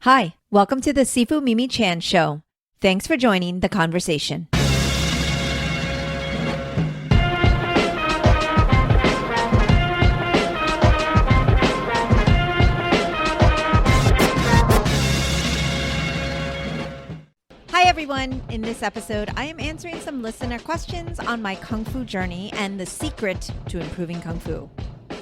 Hi, welcome to the Sifu Mimi Chan show. Thanks for joining the conversation. Hi everyone. In this episode, I am answering some listener questions on my Kung Fu journey and the secret to improving Kung Fu.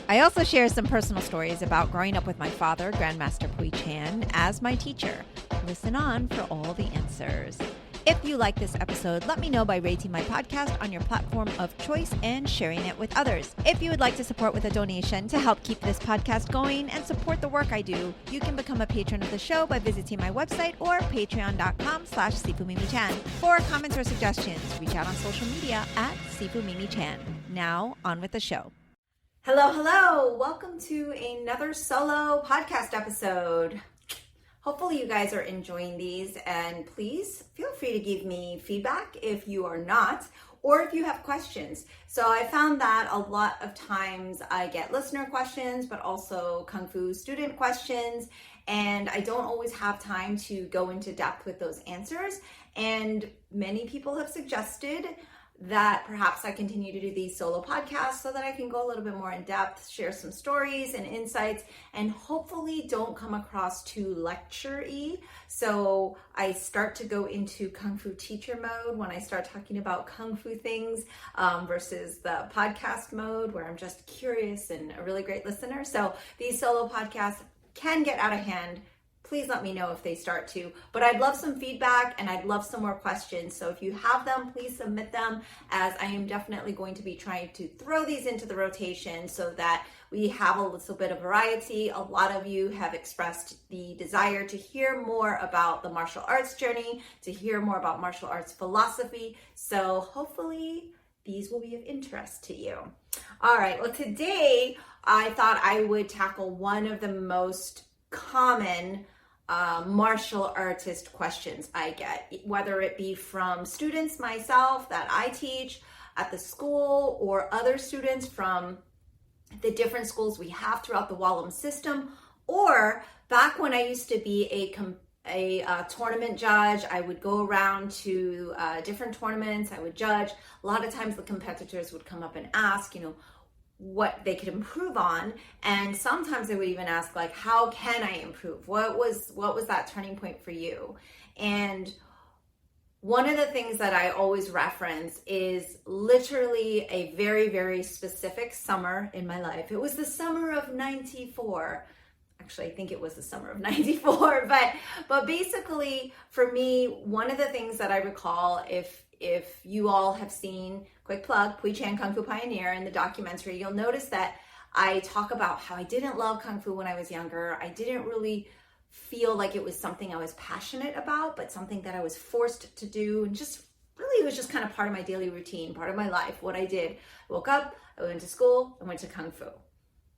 I also share some personal stories about growing up with my father, Grandmaster Pui Chan, as my teacher. Listen on for all the answers. If you like this episode, let me know by rating my podcast on your platform of choice and sharing it with others. If you would like to support with a donation to help keep this podcast going and support the work I do, you can become a patron of the show by visiting my website or patreon.com/Sifu Mimi Chan. For comments or suggestions, reach out on social media at Sifu Mimi Chan. Now, on with the show. Hello. Welcome to another solo podcast episode. Hopefully you guys are enjoying these, and please feel free to give me feedback if you are not, or if you have questions. So I found that a lot of times I get listener questions, but also Kung Fu student questions, and I don't always have time to go into depth with those answers. And many people have suggested that perhaps I continue to do these solo podcasts so that I can go a little bit more in depth, share some stories and insights, and hopefully don't come across too lecture-y. So I start to go into Kung Fu teacher mode when I start talking about Kung Fu things versus the podcast mode where I'm just curious and a really great listener. So these solo podcasts can get out of hand. Please let me know if they start to, but I'd love some feedback and I'd love some more questions. So if you have them, please submit them, as I am definitely going to be trying to throw these into the rotation so that we have a little bit of variety. A lot of you have expressed the desire to hear more about the martial arts journey, to hear more about martial arts philosophy. So hopefully these will be of interest to you. All right, well, today I thought I would tackle one of the most common martial artist questions I get, whether it be from students myself that I teach at the school or other students from the different schools we have throughout the Wallum system, or back when I used to be a tournament judge. I would go around to different tournaments. I would judge. A lot of times the competitors would come up and ask, what they could improve on, and sometimes they would even ask, like, how can I improve? What was that turning point for you? And one of the things that I always reference is literally a very, very specific summer in my life. It was the summer of 94. Actually, I think it was the summer of 94, but basically for me, one of the things that I recall, if you all have seen, quick plug, Pui Chan Kung Fu Pioneer in the documentary, you'll notice that I talk about how I didn't love Kung Fu when I was younger. I didn't really feel like it was something I was passionate about, but something that I was forced to do. And just really, it was just kind of part of my daily routine, part of my life, what I did. I woke up, I went to school, I went to Kung Fu.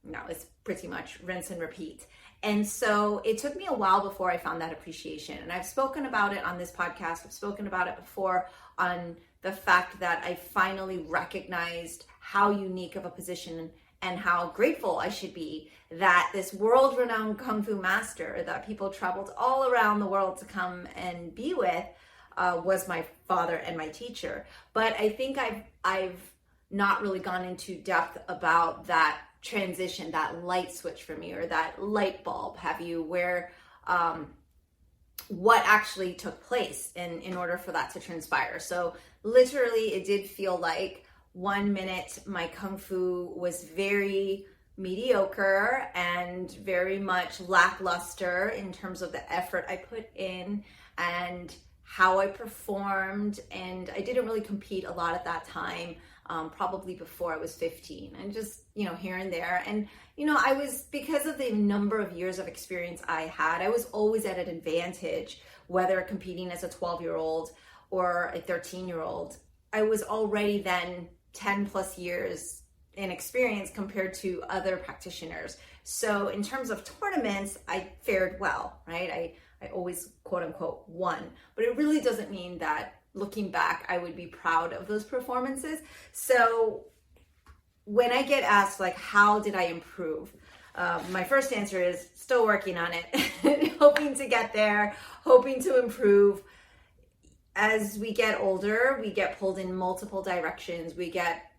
Now it's pretty much rinse and repeat. And so it took me a while before I found that appreciation. And I've spoken about it on this podcast. I've spoken about it before on the fact that I finally recognized how unique of a position and how grateful I should be that this world-renowned Kung Fu master that people traveled all around the world to come and be with was my father and my teacher. But I think I've not really gone into depth about that transition, that light switch for me, or that light bulb, where what actually took place in order for that to transpire. So literally it did feel like 1 minute my Kung Fu was very mediocre and very much lackluster in terms of the effort I put in and how I performed, and I didn't really compete a lot at that time. Probably before I was 15, and just, here and there. And, I was, because of the number of years of experience I had, I was always at an advantage, whether competing as a 12-year-old or a 13-year-old. I was already then 10 plus years in experience compared to other practitioners. So in terms of tournaments, I fared well, right? I always, quote unquote, won, but it really doesn't mean that looking back, I would be proud of those performances. So when I get asked, like, how did I improve? My first answer is still working on it, hoping to get there, hoping to improve. As we get older, we get pulled in multiple directions. We get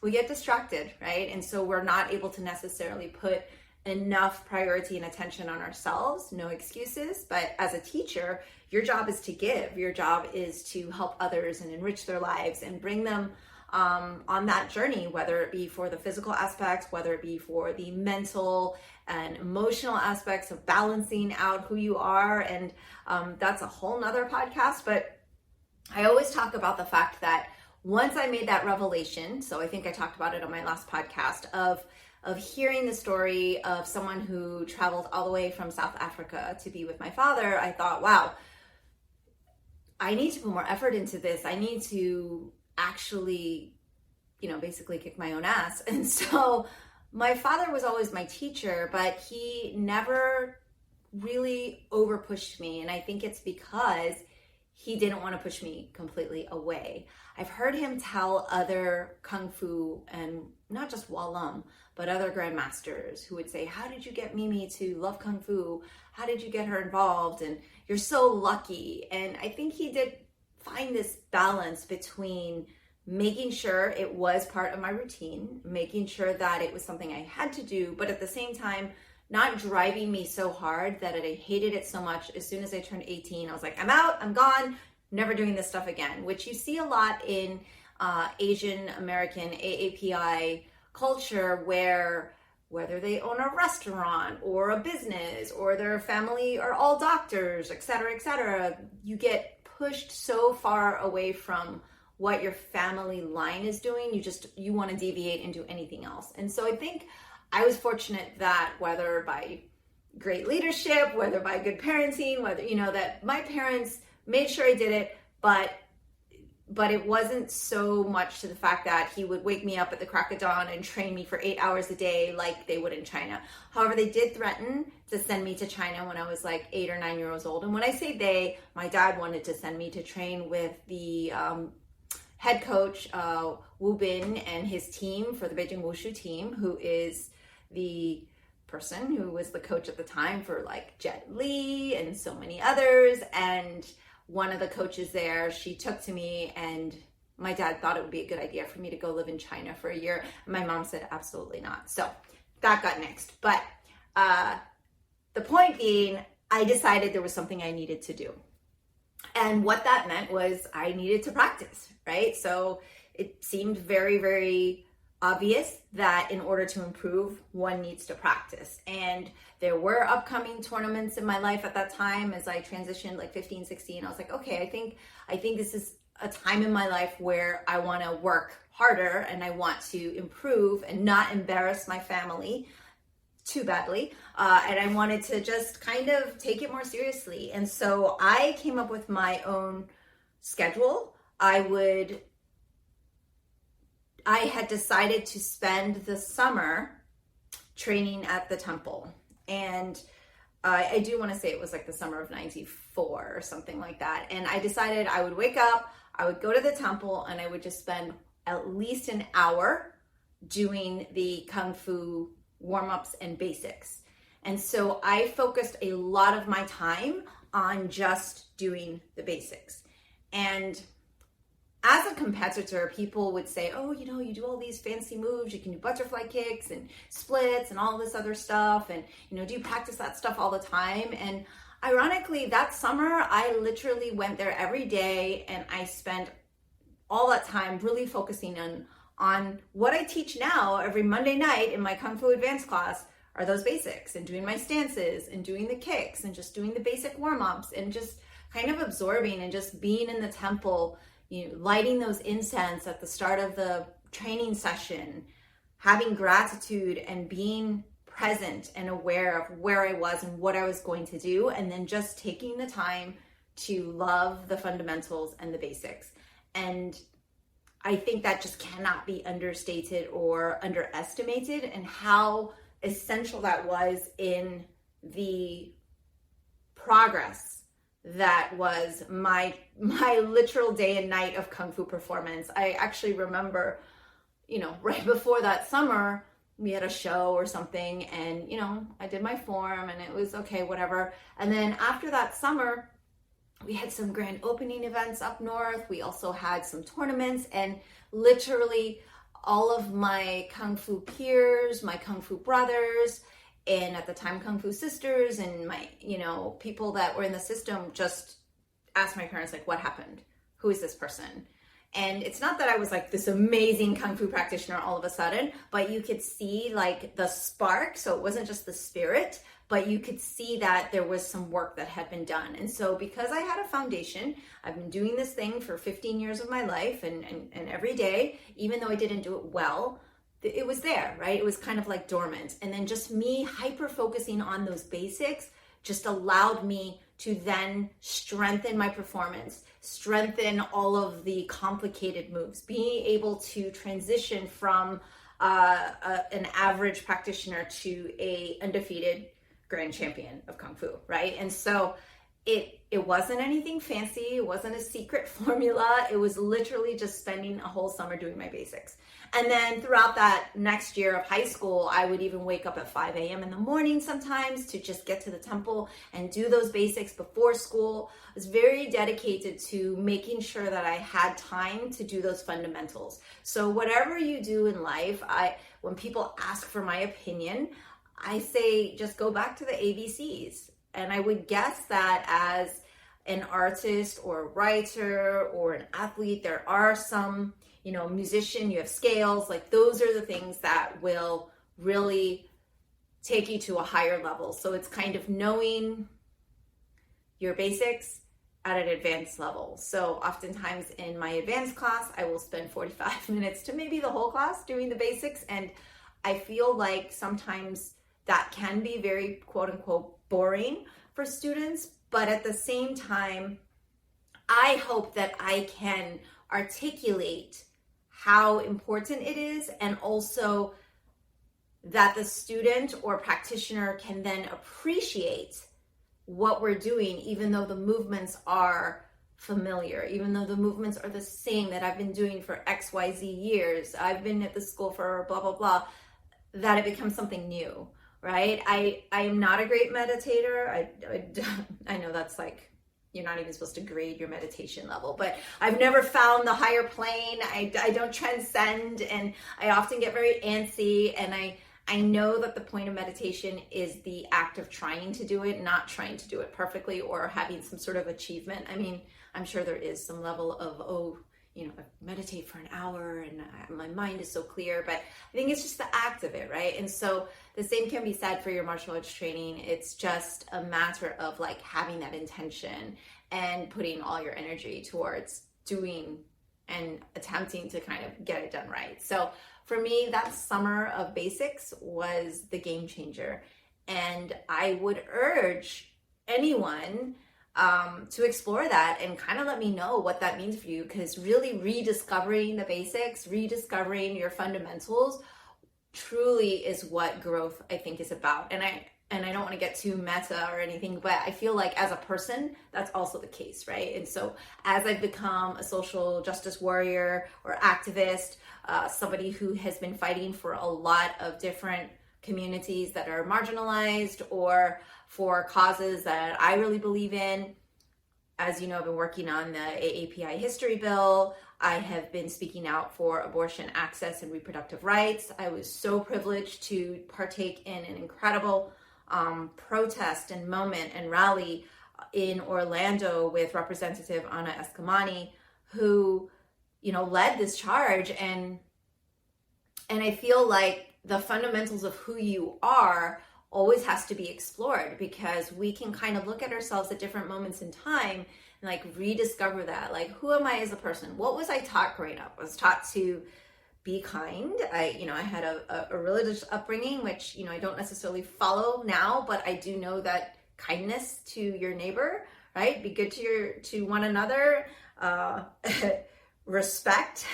distracted, right? And so we're not able to necessarily put enough priority and attention on ourselves. No excuses. But as a teacher, your job is to give. Your job is to help others and enrich their lives and bring them on that journey, whether it be for the physical aspects, whether it be for the mental and emotional aspects of balancing out who you are. And that's a whole nother podcast. But I always talk about the fact that once I made that revelation, so I think I talked about it on my last podcast, of hearing the story of someone who traveled all the way from South Africa to be with my father, I thought, wow, I need to put more effort into this. I need to actually, basically kick my own ass. And so my father was always my teacher, but he never really over pushed me. And I think it's because he didn't want to push me completely away. I've heard him tell other Kung Fu, and not just Walam, but other grandmasters who would say, how did you get Mimi to love Kung Fu? How did you get her involved? And you're so lucky. And I think he did find this balance between making sure it was part of my routine, making sure that it was something I had to do, but at the same time, not driving me so hard that I hated it so much. As soon as I turned 18, I was like, I'm out, I'm gone, never doing this stuff again, which you see a lot in Asian American AAPI culture, where whether they own a restaurant or a business or their family are all doctors, et cetera, you get pushed so far away from what your family line is doing. You want to deviate and do anything else. And so I think I was fortunate that whether by great leadership, whether by good parenting, whether, that my parents made sure I did it, but it wasn't so much to the fact that he would wake me up at the crack of dawn and train me for 8 hours a day like they would in China. However, they did threaten to send me to China when I was like 8 or 9 years old. And when I say they, my dad wanted to send me to train with the head coach, Wu Bin, and his team for the Beijing Wushu team, who is the person who was the coach at the time for like Jet Li and so many others. And one of the coaches there, she took to me, and my dad thought it would be a good idea for me to go live in China for a year. My mom said, absolutely not. So that got nixed. But the point being, I decided there was something I needed to do. And what that meant was I needed to practice, right? So it seemed very, very obvious that in order to improve, one needs to practice. And there were upcoming tournaments in my life at that time as I transitioned like 15, 16. I was like, okay, I think this is a time in my life where I want to work harder and I want to improve and not embarrass my family too badly. And I wanted to just kind of take it more seriously. And so I came up with my own schedule. I had decided to spend the summer training at the temple. And I do want to say it was like the summer of 94 or something like that. And I decided I would wake up, I would go to the temple, and I would just spend at least an hour doing the Kung Fu warm-ups and basics. And so I focused a lot of my time on just doing the basics. And as a competitor, people would say, oh, you do all these fancy moves, you can do butterfly kicks and splits and all this other stuff. And, do you practice that stuff all the time? And ironically, that summer, I literally went there every day, and I spent all that time really focusing on what I teach now every Monday night in my Kung Fu Advanced class are those basics, and doing my stances and doing the kicks and just doing the basic warm-ups and just kind of absorbing and just being in the temple, lighting those incense at the start of the training session, having gratitude and being present and aware of where I was and what I was going to do, and then just taking the time to love the fundamentals and the basics. And I think that just cannot be understated or underestimated, and how essential that was in the progress that was my literal day and night of Kung Fu performance. I actually remember, right before that summer, we had a show or something, and I did my form and it was okay, whatever. And then after that summer, we had some grand opening events up north. We also had some tournaments, and literally all of my Kung Fu peers, my Kung Fu brothers, and at the time Kung Fu sisters, and my, people that were in the system just asked my parents, like, what happened? Who is this person? And it's not that I was like this amazing Kung Fu practitioner all of a sudden, but you could see like the spark. So it wasn't just the spirit, but you could see that there was some work that had been done. And so because I had a foundation, I've been doing this thing for 15 years of my life, and every day, even though I didn't do it well, it was there, right? It was kind of like dormant. And then just me hyper focusing on those basics just allowed me to then strengthen my performance, strengthen all of the complicated moves, being able to transition from an average practitioner to a undefeated grand champion of Kung Fu, right? And so it wasn't anything fancy. It wasn't a secret formula. It was literally just spending a whole summer doing my basics. And then throughout that next year of high school, I would even wake up at 5 a.m. in the morning sometimes to just get to the temple and do those basics before school. I was very dedicated to making sure that I had time to do those fundamentals. So whatever you do in life, when people ask for my opinion, I say just go back to the ABCs. And I would guess that as an artist or a writer or an athlete, there are some, musician, you have scales, like those are the things that will really take you to a higher level. So it's kind of knowing your basics at an advanced level. So oftentimes in my advanced class, I will spend 45 minutes to maybe the whole class doing the basics. And I feel like sometimes that can be very quote unquote boring for students, but at the same time, I hope that I can articulate how important it is, and also that the student or practitioner can then appreciate what we're doing, even though the movements are familiar, even though the movements are the same that I've been doing for XYZ years. I've been at the school for blah, blah, blah, that it becomes something new. Right? I am not a great meditator. I know that's like, you're not even supposed to grade your meditation level, but I've never found the higher plane. I don't transcend, and I often get very antsy, and I know that the point of meditation is the act of trying to do it, not trying to do it perfectly or having some sort of achievement. I mean, I'm sure there is some level of, I meditate for an hour and my mind is so clear, but I think it's just the act of it, right? And so the same can be said for your martial arts training. It's just a matter of like having that intention and putting all your energy towards doing and attempting to kind of get it done right. So for me, that summer of basics was the game changer. And I would urge anyone to explore that and kind of let me know what that means for you, because really rediscovering the basics, rediscovering your fundamentals truly is what growth, I think, is about. And I don't want to get too meta or anything, but I feel like as a person, that's also the case, right? And so as I've become a social justice warrior or activist, somebody who has been fighting for a lot of different communities that are marginalized or for causes that I really believe in. As you know, I've been working on the AAPI history bill. I have been speaking out for abortion access and reproductive rights. I was so privileged to partake in an incredible protest and moment and rally in Orlando with Representative Ana Eskamani, who, led this charge. And I feel like the fundamentals of who you are always has to be explored, because we can kind of look at ourselves at different moments in time and like rediscover that, like, who am I as a person? What was I taught growing up? I was taught to be kind. I had a religious upbringing, which, I don't necessarily follow now, but I do know that kindness to your neighbor, right? Be good to one another, respect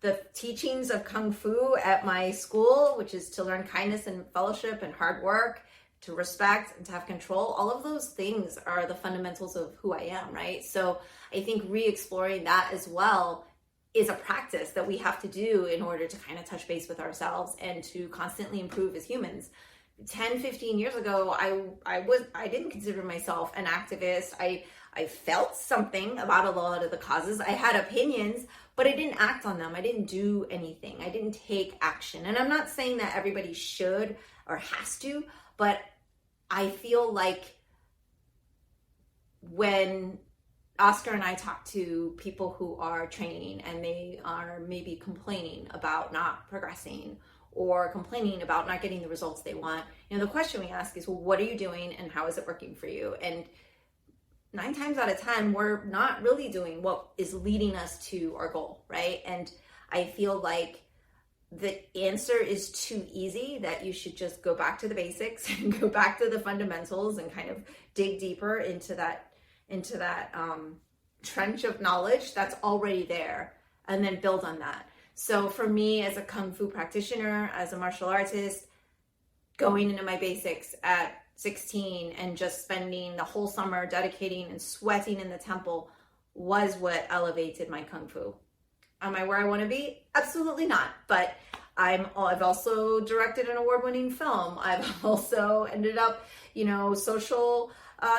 the teachings of Kung Fu at my school, which is to learn kindness and fellowship and hard work, to respect and to have control. All of those things are the fundamentals of who I am, right? So I think re-exploring that as well is a practice that we have to do in order to kind of touch base with ourselves and to constantly improve as humans. 10, 15 years ago, I didn't consider myself an activist. I felt something about a lot of the causes. I had opinions, but I didn't act on them. I didn't do anything. I didn't take action. And I'm not saying that everybody should or has to, but I feel like when Oscar and I talk to people who are training and they are maybe complaining about not progressing or complaining about not getting the results they want, the question we ask is, well, what are you doing and how is it working for you? And 9 times out of 10, we're not really doing what is leading us to our goal, right? And I feel like the answer is too easy, that you should just go back to the basics and go back to the fundamentals and kind of dig deeper into that trench of knowledge that's already there and then build on that. So for me, as a Kung Fu practitioner, as a martial artist, going into my basics at 16 and just spending the whole summer dedicating and sweating in the temple was what elevated my Kung Fu. Am I where I want to be? Absolutely not. But I've also directed an award-winning film. I've also ended up, social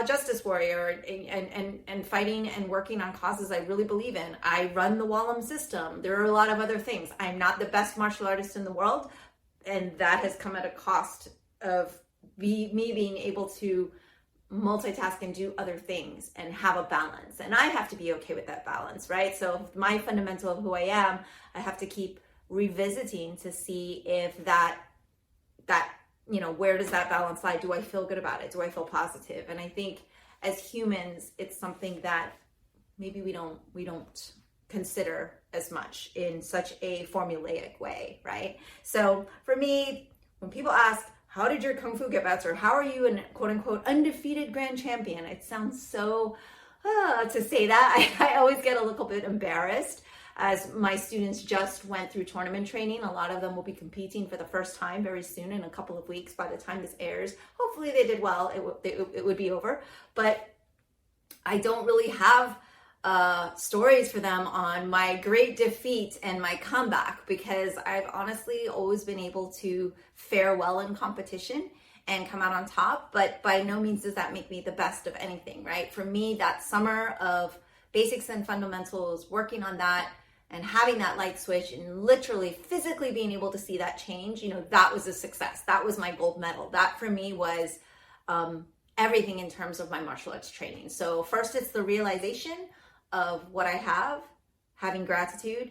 justice warrior and fighting and working on causes I really believe in. I run the Wallam system. There are a lot of other things. I'm not the best martial artist in the world, and that has come at a cost of me being able to multitask and do other things and have a balance. And I have to be okay with that balance, right? So my fundamental of who I am, I have to keep revisiting to see if that where does that balance lie? Do I feel good about it? Do I feel positive? And I think as humans, it's something that maybe we don't consider as much in such a formulaic way, right? So for me, when people ask, how did your Kung Fu get better? How are you an quote unquote undefeated grand champion? It sounds so, to say that, I always get a little bit embarrassed, as my students just went through tournament training. A lot of them will be competing for the first time very soon, in a couple of weeks by the time this airs. Hopefully they did well, it would be over. But I don't really have stories for them on my great defeat and my comeback, because I've honestly always been able to fare well in competition and come out on top, but by no means does that make me the best of anything, right? For me, that summer of basics and fundamentals, working on that and having that light switch and literally physically being able to see that change, that was a success. That was my gold medal. That for me was everything in terms of my martial arts training. So first, it's the realization of what I have, having gratitude,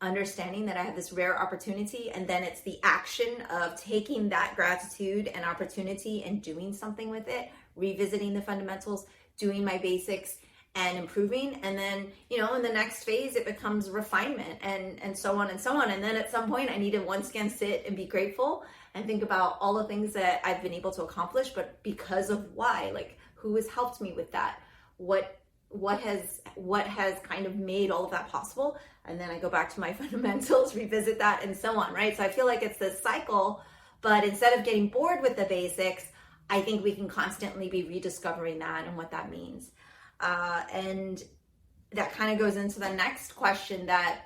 understanding that I have this rare opportunity, and then it's the action of taking that gratitude and opportunity and doing something with it, revisiting the fundamentals, doing my basics and improving. And then, in the next phase, it becomes refinement and so on and so on. And then at some point I need to once again sit and be grateful and think about all the things that I've been able to accomplish, but because of why, like who has helped me with that? What has kind of made all of that possible? And then I go back to my fundamentals, revisit that, and so on, right? So I feel like it's this cycle, but instead of getting bored with the basics, I think we can constantly be rediscovering that and what that means. And that kind of goes into the next question that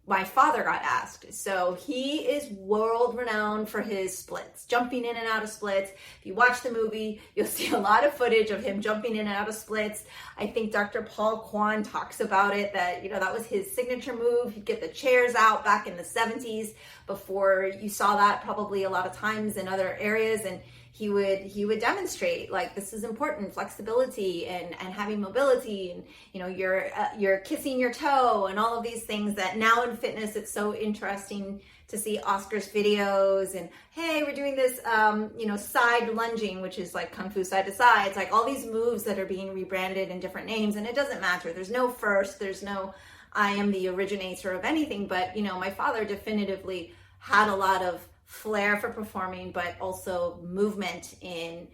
my father got asked. So he is world renowned for his splits, jumping in and out of splits. If you watch the movie, you'll see a lot of footage of him jumping in and out of splits. I think Dr. Paul Kwan talks about it, that, that was his signature move. He'd get the chairs out back in the 70s before you saw that probably a lot of times in other areas. And he would demonstrate, like, this is important, flexibility and having mobility, and you're kissing your toe and all of these things that now in fitness it's so interesting to see Oscar's videos, and hey, we're doing this side lunging, which is like Kung Fu side to side. It's like all these moves that are being rebranded in different names, and it doesn't matter. There's no first, there's no I am the originator of anything, but my father definitively had a lot of flair for performing, but also movement in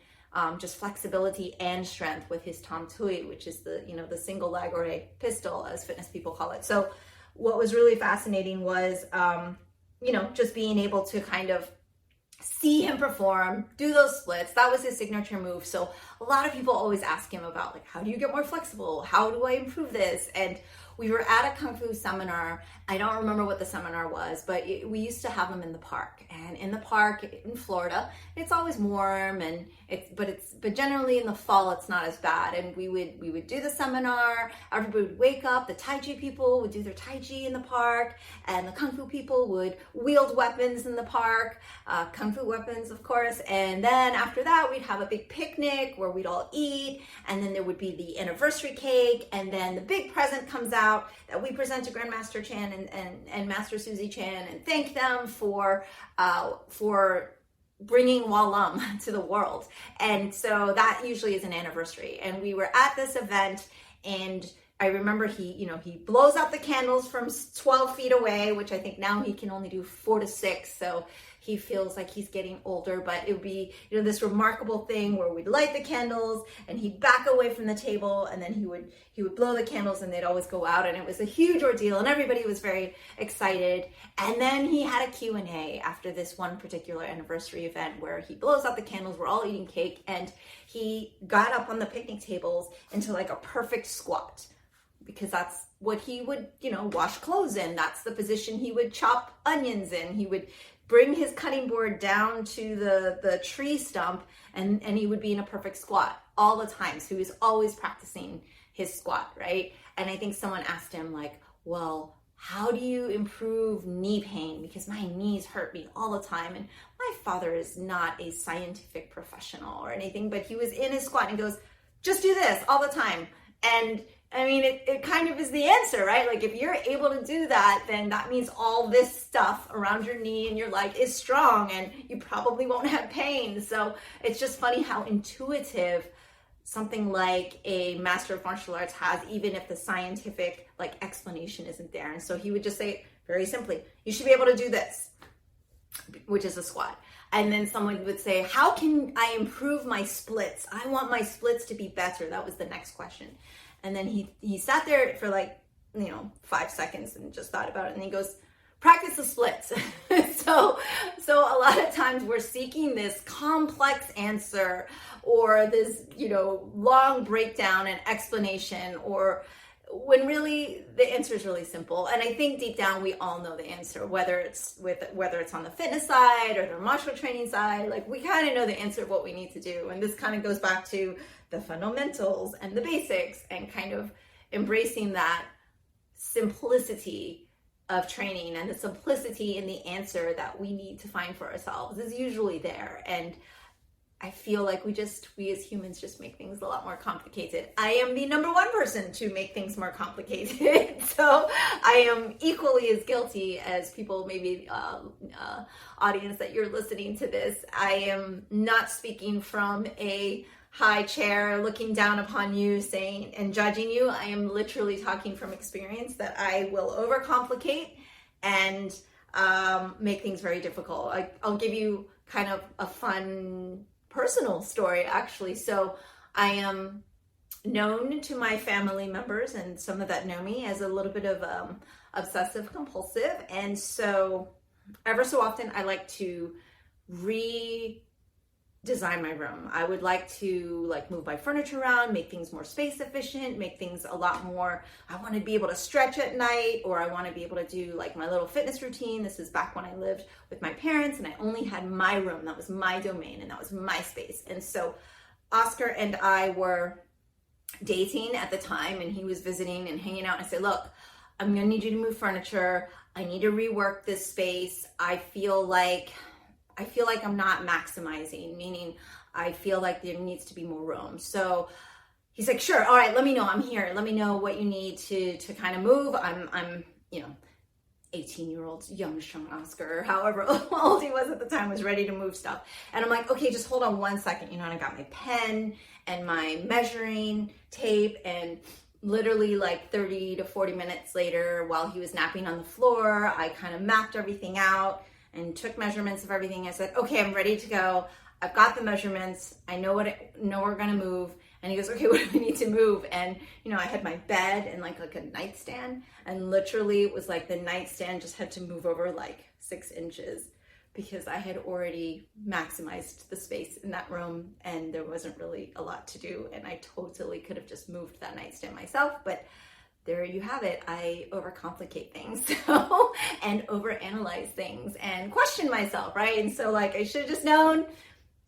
just flexibility and strength with his Tom Tui, which is the the single leg or a pistol, as fitness people call it. So what was really fascinating was just being able to kind of see him perform, do those splits. That was his signature move. So a lot of people always ask him about, like, how do you get more flexible? How do I improve this? And we were at a Kung Fu seminar. I don't remember what the seminar was, but we used to have them in the park. And in the park in Florida, it's always warm, and but generally in the fall it's not as bad. And we would do the seminar. Everybody would wake up. The Tai Chi people would do their Tai Chi in the park, and the Kung Fu people would wield weapons in the park, Kung Fu weapons, of course. And then after that, we'd have a big picnic where we'd all eat, and then there would be the anniversary cake, and then the big present comes out that we present to Grandmaster Chan and Master Susie Chan and thank them for bringing Walam to the world. And so that usually is an anniversary. And we were at this event, and I remember he blows out the candles from 12 feet away, which I think now he can only do 4 to 6. So he feels like he's getting older, but it would be, this remarkable thing where we'd light the candles and he'd back away from the table, and then he would blow the candles and they'd always go out, and it was a huge ordeal and everybody was very excited. And then he had a Q&A after this one particular anniversary event where he blows out the candles, we're all eating cake, and he got up on the picnic tables into like a perfect squat, because that's what he would, wash clothes in. That's the position he would chop onions in. He would bring his cutting board down to the tree stump, and he would be in a perfect squat all the time. So he was always practicing his squat, right? And I think someone asked him, like, well, how do you improve knee pain? Because my knees hurt me all the time. And my father is not a scientific professional or anything, but he was in his squat and he goes, just do this all the time. And I mean, it kind of is the answer, right? Like, if you're able to do that, then that means all this stuff around your knee and your leg is strong, and you probably won't have pain. So it's just funny how intuitive something like a master of martial arts has, even if the scientific explanation isn't there. And so he would just say very simply, you should be able to do this, which is a squat. And then someone would say, how can I improve my splits? I want my splits to be better. That was the next question. And then he sat there for 5 seconds and just thought about it. And he goes, practice the splits. So a lot of times we're seeking this complex answer, or this, long breakdown and explanation, or when really the answer is really simple. And I think deep down we all know the answer, whether it's on the fitness side or the martial training side. Like, we kind of know the answer of what we need to do. And this kind of goes back to the fundamentals and the basics, and kind of embracing that simplicity of training, and the simplicity in the answer that we need to find for ourselves is usually there. And I feel like we as humans just make things a lot more complicated. I am the number one person to make things more complicated. So I am equally as guilty as people, maybe audience that you're listening to this. I am not speaking from a high chair looking down upon you saying and judging you. I am literally talking from experience that I will overcomplicate and make things very difficult. I'll give you kind of a fun personal story, actually. So I am known to my family members, and some of that know me, as a little bit of obsessive compulsive. And so ever so often I like to redesign my room. I would like to move my furniture around, make things more space efficient, make things a lot more, I want to be able to stretch at night, or I want to be able to do my little fitness routine. This is back when I lived with my parents and I only had my room. That was my domain and that was my space. And so Oscar and I were dating at the time, and he was visiting and hanging out. And I said, look, I'm going to need you to move furniture. I need to rework this space. I feel like I'm not maximizing, meaning I feel like there needs to be more room. So he's like, sure, all right, let me know, I'm here. Let me know what you need to kind of move. I'm 18-year-old young strong Oscar, or however old he was at the time, was ready to move stuff. And I'm like, okay, just hold on one second. And I got my pen and my measuring tape, and literally 30 to 40 minutes later, while he was napping on the floor, I kind of mapped everything out and took measurements of everything. I said, okay, I'm ready to go. I've got the measurements. I know we're gonna move. And he goes, okay, what do we need to move? And I had my bed and like a nightstand, and literally it was like the nightstand just had to move over 6 inches, because I had already maximized the space in that room and there wasn't really a lot to do, and I totally could have just moved that nightstand myself, but there you have it. I overcomplicate things and overanalyze things and question myself, right? And so like I should have just known.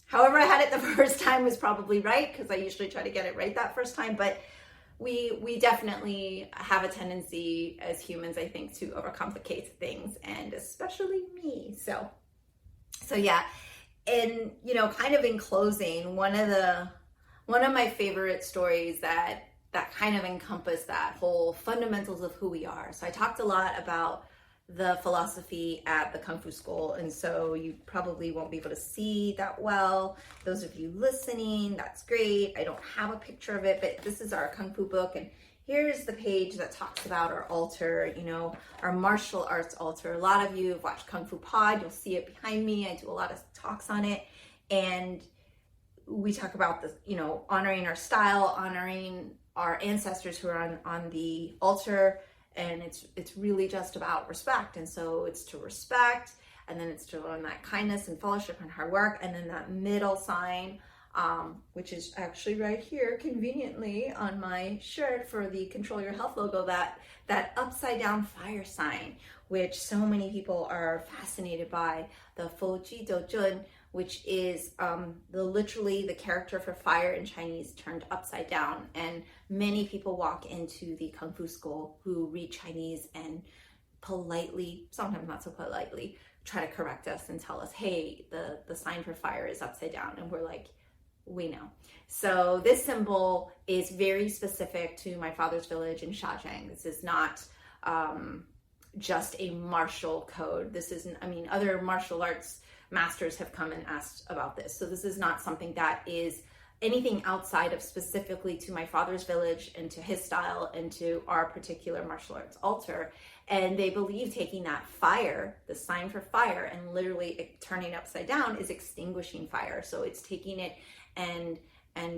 However I had it the first time was probably right, because I usually try to get it right that first time, but we definitely have a tendency as humans, I think, to overcomplicate things, and especially me. So yeah. And kind of in closing, one of my favorite stories that kind of encompass that whole fundamentals of who we are. So I talked a lot about the philosophy at the Kung Fu school, and so you probably won't be able to see that well. Those of you listening, that's great. I don't have a picture of it, but this is our Kung Fu book, and here's the page that talks about our altar, our martial arts altar. A lot of you have watched Kung Fu Pod. You'll see it behind me. I do a lot of talks on it, and we talk about this, honoring our style, honoring our ancestors who are on the altar. And it's really just about respect. And so it's to respect, and then it's to learn that kindness and fellowship and hard work. And then that middle sign, which is actually right here conveniently on my shirt for the Control Your Health logo, that upside down fire sign, which so many people are fascinated by, the Foji Dojun, which is literally the character for fire in Chinese turned upside down. And many people walk into the Kung Fu school who read Chinese and politely, sometimes not so politely, try to correct us and tell us, hey, the sign for fire is upside down. And we're like, we know. So this symbol is very specific to my father's village in Shajiang. This is not just a martial code. This isn't, other martial arts masters have come and asked about this. So this is not something that is anything outside of specifically to my father's village and to his style and to our particular martial arts altar. And they believe taking that fire, the sign for fire, and literally turning upside down is extinguishing fire. So it's taking it and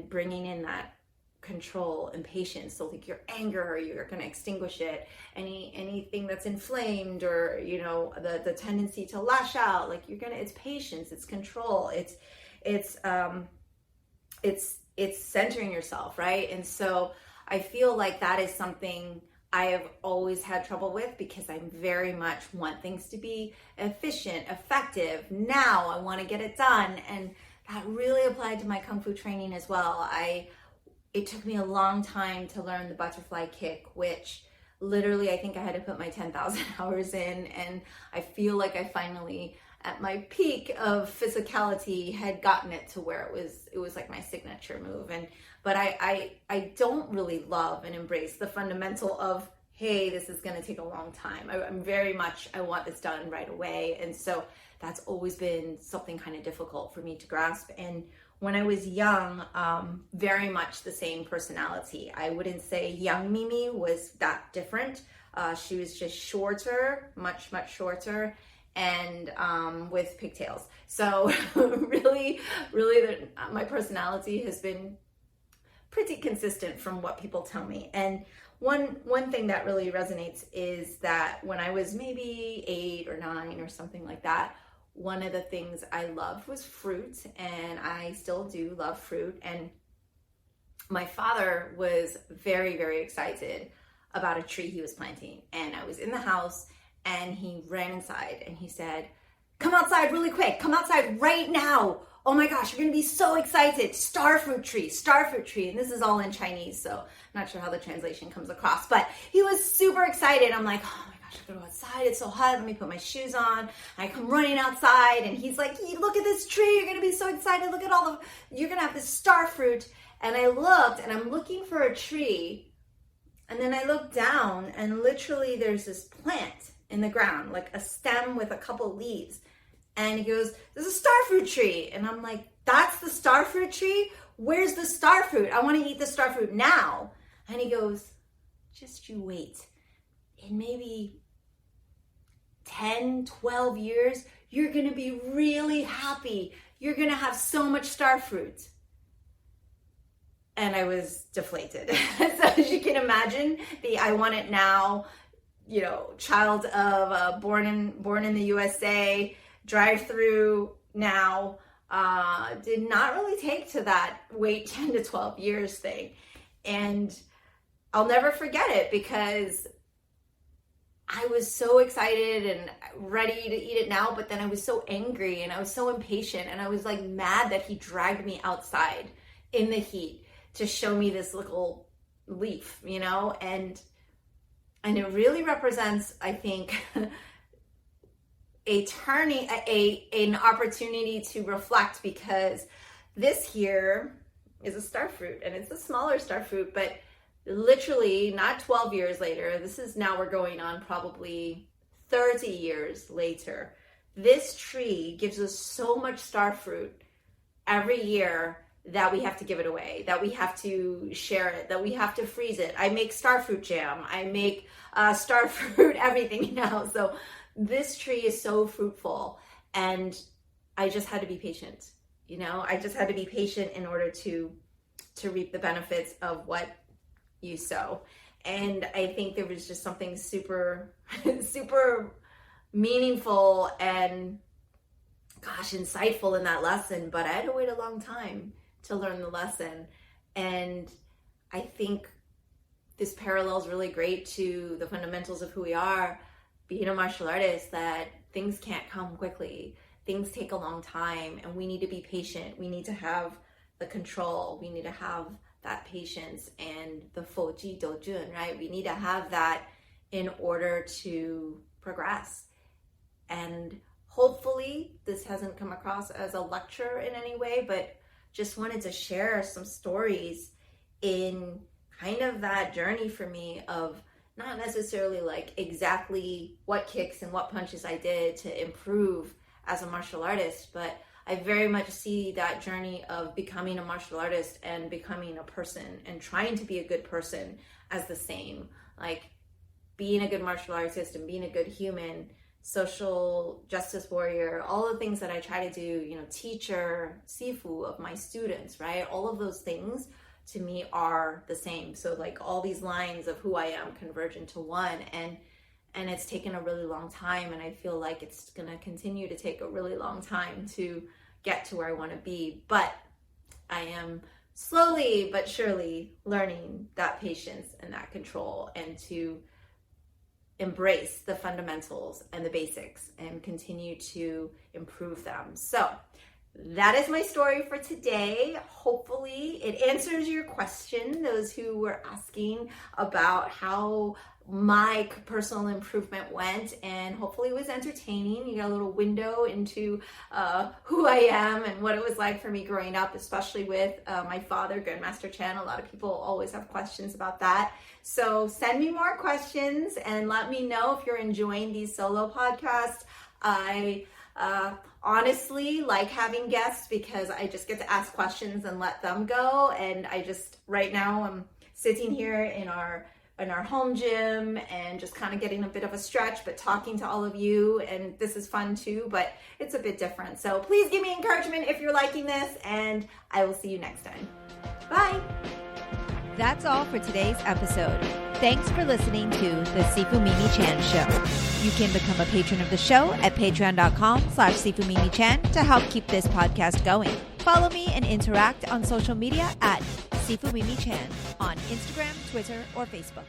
bringing in that control and patience. So like your anger, you're going to extinguish it. Anything that's inflamed, or the tendency to lash out, like it's patience, it's control, it's centering yourself, right? And so I feel like that is something I have always had trouble with, because I very much want things to be efficient, effective. Now I want to get it done. And that really applied to my Kung Fu training as well. It took me a long time to learn the butterfly kick, which literally I think I had to put my 10,000 hours in. And I feel like I finally, at my peak of physicality, had gotten it to where it was like my signature move. But I don't really love and embrace the fundamental of, hey, this is going to take a long time. I'm very much, I want this done right away. And so that's always been something kind of difficult for me to grasp. And when I was young, very much the same personality. I wouldn't say young Mimi was that different. She was just shorter, much shorter, and with pigtails. So really, my personality has been pretty consistent from what people tell me. And one thing that really resonates is that when I was maybe 8 or 9 or something like that, one of the things I loved was fruit, and I still do love fruit. And my father was very, very excited about a tree he was planting. And I was in the house, and he ran inside and he said, "Come outside really quick. Come outside right now. Oh my gosh, you're going to be so excited. Star fruit tree. And this is all in Chinese, so I'm not sure how the translation comes across, but he was super excited. I'm like, oh my gosh, I gotta go outside. It's so hot. Let me put my shoes on. I come running outside, and he's like, look at this tree. You're going to be so excited. Look at you're going to have this star fruit. And I looked, and I'm looking for a tree. And then I looked down, and literally there's this plant in the ground, like a stem with a couple leaves. And he goes, "There's a star fruit tree." And I'm like, "That's the star fruit tree? Where's the star fruit? I want to eat the star fruit now." And he goes, "Just you wait. In maybe 10, 12 years, you're going to be really happy. You're going to have so much star fruit." And I was deflated. So as you can imagine, I want it now, child of born in the USA, drive through now did not really take to that wait 10 to 12 years thing. And I'll never forget it because I was so excited and ready to eat it now, but then I was so angry and I was so impatient and I was like mad that he dragged me outside in the heat to show me this little leaf, you know, and it really represents, I think, an opportunity to reflect, because this here is a star fruit and it's a smaller star fruit, but literally not 12 years later, this is now we're going on probably 30 years later, this tree gives us so much star fruit every year that we have to give it away, that we have to share it, that we have to freeze it. I make star fruit jam, I make star fruit everything now. So this tree is so fruitful, and I just had to be patient. You know, I just had to be patient in order to reap the benefits of what you sow. And I think there was just something super, super meaningful and insightful in that lesson, but I had to wait a long time to learn the lesson. And I think this parallels really great to the fundamentals of who we are, being a martial artist, that things can't come quickly. Things take a long time, and we need to be patient. We need to have the control. We need to have that patience and the foji dojun, right? We need to have that in order to progress. And hopefully this hasn't come across as a lecture in any way, but just wanted to share some stories in kind of that journey for me of not necessarily like exactly what kicks and what punches I did to improve as a martial artist, but I very much see that journey of becoming a martial artist and becoming a person and trying to be a good person as the same. Like being a good martial artist and being a good human, social justice warrior, all the things that I try to do, you know, teacher, Sifu of my students, right? All of those things to me are the same. So like all these lines of who I am converge into one, and it's taken a really long time, and I feel like it's gonna continue to take a really long time to get to where I want to be. But I am slowly but surely learning that patience and that control, and to embrace the fundamentals and the basics and continue to improve them. So that is my story for today. Hopefully it answers your question, those who were asking about how my personal improvement went, and hopefully it was entertaining. You got a little window into who I am and what it was like for me growing up, especially with my father, Grandmaster Chan. A lot of people always have questions about that. So send me more questions and let me know if you're enjoying these solo podcasts. I honestly like having guests because I just get to ask questions and let them go. And I just, right now I'm sitting here in our home gym and just kind of getting a bit of a stretch, but talking to all of you, and this is fun too, but it's a bit different. So please give me encouragement if you're liking this, and I will see you next time. Bye. That's all for today's episode. Thanks for listening to the Sifu Mimi Chan Show. You can become a patron of the show at patreon.com/Sifu Mimi Chan to help keep this podcast going. Follow me and interact on social media at Sifu Mimi Chan on Instagram, Twitter, or Facebook.